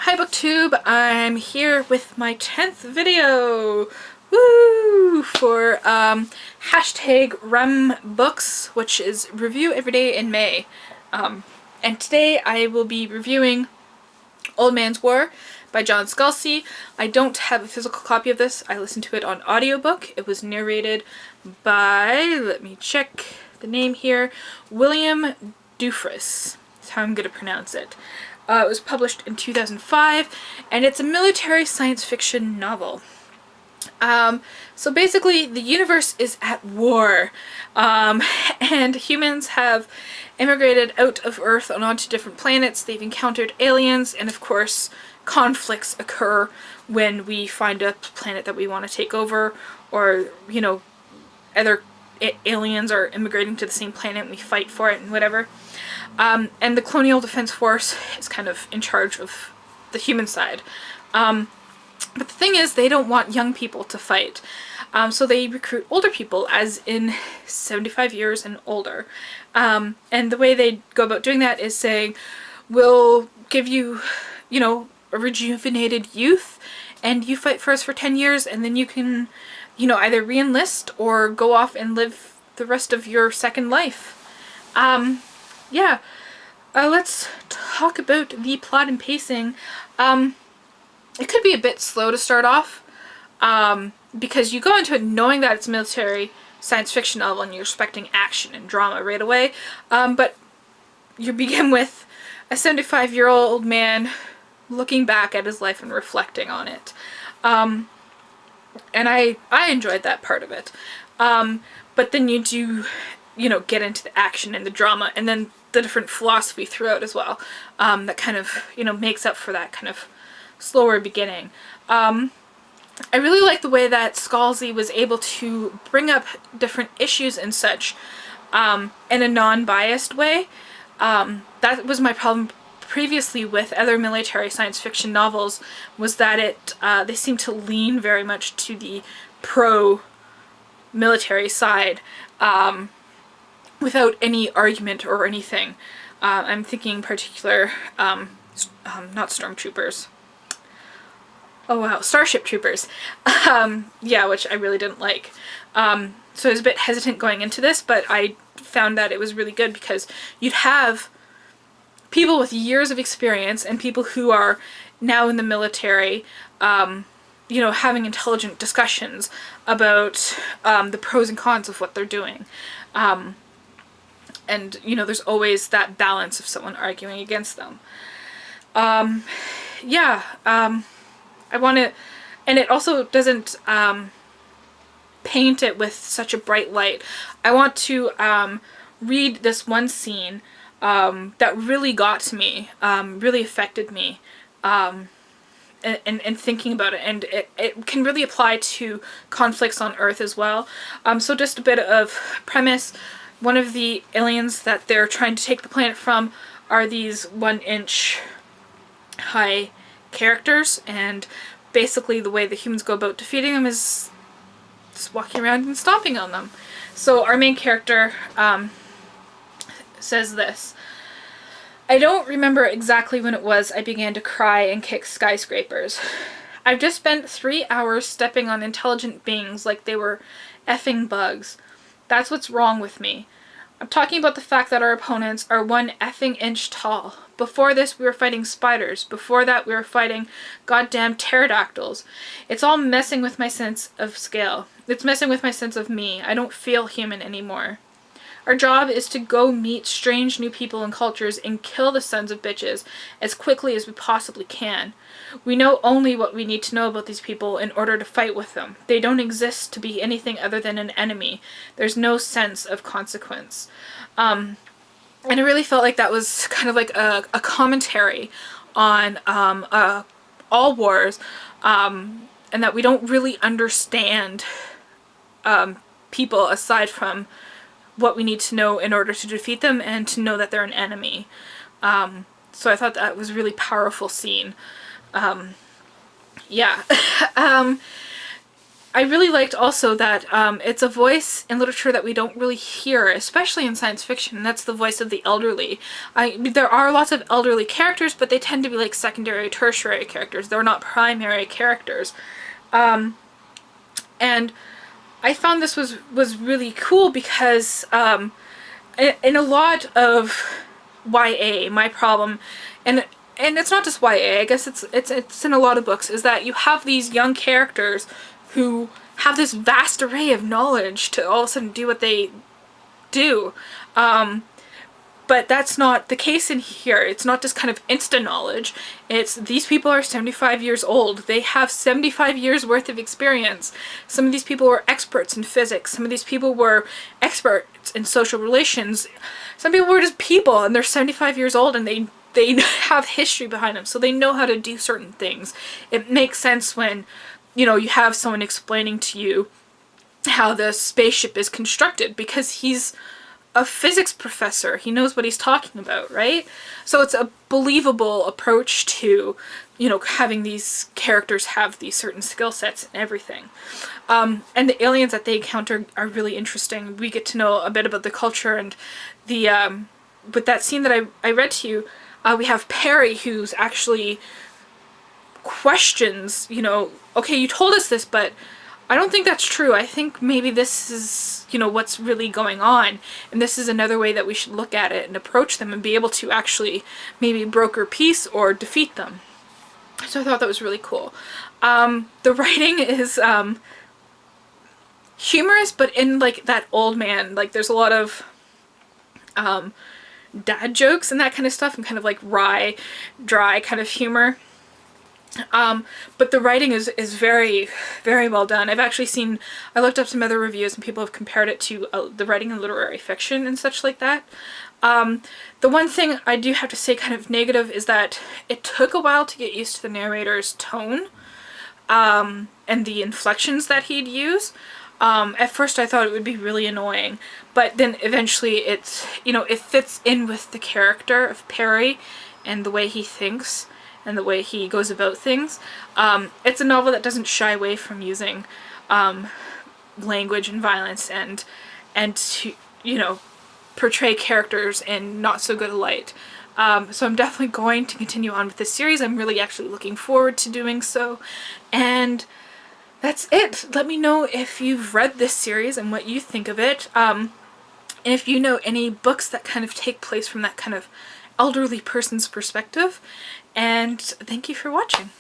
Hi BookTube, I'm here with my 10th video, woo, for hashtag REMBooks, which is Review Every Day in May. And today I will be reviewing Old Man's War by John Scalzi. I don't have a physical copy of this. I listened to it on audiobook. It was narrated by, let me check the name here, William Dufresne. That's how I'm going to pronounce it. It was published in 2005, and it's a military science fiction novel. So basically, the universe is at war, and humans have immigrated out of Earth and onto different planets. They've encountered aliens, and of course, conflicts occur when we find a planet that we want to take over, or, you know, other aliens are immigrating to the same planet and we fight for it and whatever. And the Colonial Defense Force is kind of in charge of the human side. But the thing is, they don't want young people to fight. So they recruit older people, as in 75 years and older. And the way they go about doing that is saying, we'll give you, you know, a rejuvenated youth, and you fight for us for 10 years, and then you can, you know, either re-enlist or go off and live the rest of your second life. Yeah, let's talk about the plot and pacing. It could be a bit slow to start off, because you go into it knowing that it's a military science fiction novel and you're expecting action and drama right away, but you begin with a 75-year-old man looking back at his life and reflecting on it. And I enjoyed that part of it. But then you do, you know, get into the action and the drama, and then the different philosophy throughout as well, that kind of, you know, makes up for that kind of slower beginning. I really like the way that Scalzi was able to bring up different issues and such, in a non-biased way. That was my problem previously with other military science fiction novels, was that they seem to lean very much to the pro-military side, without any argument or anything. I'm thinking in particular, not Stormtroopers. Oh wow, Starship Troopers. Yeah, which I really didn't like. So I was a bit hesitant going into this, but I found that it was really good because you'd have people with years of experience and people who are now in the military, you know, having intelligent discussions about the pros and cons of what they're doing. And, you know, there's always that balance of someone arguing against them. Yeah, I want to, and it also doesn't paint it with such a bright light. I want to read this one scene that really got to me, really affected me, and thinking about it, and it can really apply to conflicts on Earth as well. So just a bit of premise. One of the aliens that they're trying to take the planet from are these 1-inch high characters, and basically the way the humans go about defeating them is just walking around and stomping on them. So our main character says this: "I don't remember exactly when it was I began to cry and kick skyscrapers. I've just spent 3 hours stepping on intelligent beings like they were effing bugs. That's what's wrong with me. I'm talking about the fact that our opponents are 1 effing inch tall. Before this, we were fighting spiders. Before that, we were fighting goddamn pterodactyls. It's all messing with my sense of scale. It's messing with my sense of me. I don't feel human anymore. Our job is to go meet strange new people and cultures and kill the sons of bitches as quickly as we possibly can. We know only what we need to know about these people in order to fight with them. They don't exist to be anything other than an enemy. There's no sense of consequence." And I really felt like that was kind of like a commentary on all wars, and that we don't really understand people aside from what we need to know in order to defeat them and to know that they're an enemy. So I thought that was a really powerful scene. Yeah. I really liked also that it's a voice in literature that we don't really hear, especially in science fiction, and that's the voice of the elderly. There are lots of elderly characters, but they tend to be like secondary, tertiary characters. They're not primary characters. And I found this was really cool because in a lot of YA, my problem, and it's not just YA, I guess it's in a lot of books, is that you have these young characters who have this vast array of knowledge to all of a sudden do what they do. But that's not the case in here. It's not just kind of instant knowledge. It's these people are 75 years old. They have 75 years worth of experience. Some of these people were experts in physics. Some of these people were experts in social relations. Some people were just people and they're 75 years old and they have history behind them, so they know how to do certain things. It makes sense when, you know, you have someone explaining to you how the spaceship is constructed because he's a physics professor. He knows what he's talking about, right? So it's a believable approach to, you know, having these characters have these certain skill sets and everything. And the aliens that they encounter are really interesting. We get to know a bit about the culture and the, with that scene that I read to you, we have Perry who's actually questions, you know, okay, you told us this, but I don't think that's true. I think maybe this is, you know, what's really going on. And this is another way that we should look at it and approach them and be able to actually maybe broker peace or defeat them. So I thought that was really cool. The writing is humorous, but in like that old man, like there's a lot of dad jokes and that kind of stuff and kind of like wry, dry kind of humor. But the writing is very, very well done. I've actually seen, I looked up some other reviews and people have compared it to the writing in literary fiction and such like that. The one thing I do have to say kind of negative is that it took a while to get used to the narrator's tone, and the inflections that he'd use. At first I thought it would be really annoying, but then eventually it's, you know, it fits in with the character of Perry and the way he thinks and the way he goes about things. It's a novel that doesn't shy away from using language and violence and to, you know, portray characters in not so good a light. So I'm definitely going to continue on with this series. I'm really actually looking forward to doing so. And that's it. Let me know if you've read this series and what you think of it. And if you know any books that kind of take place from that kind of elderly person's perspective. And thank you for watching.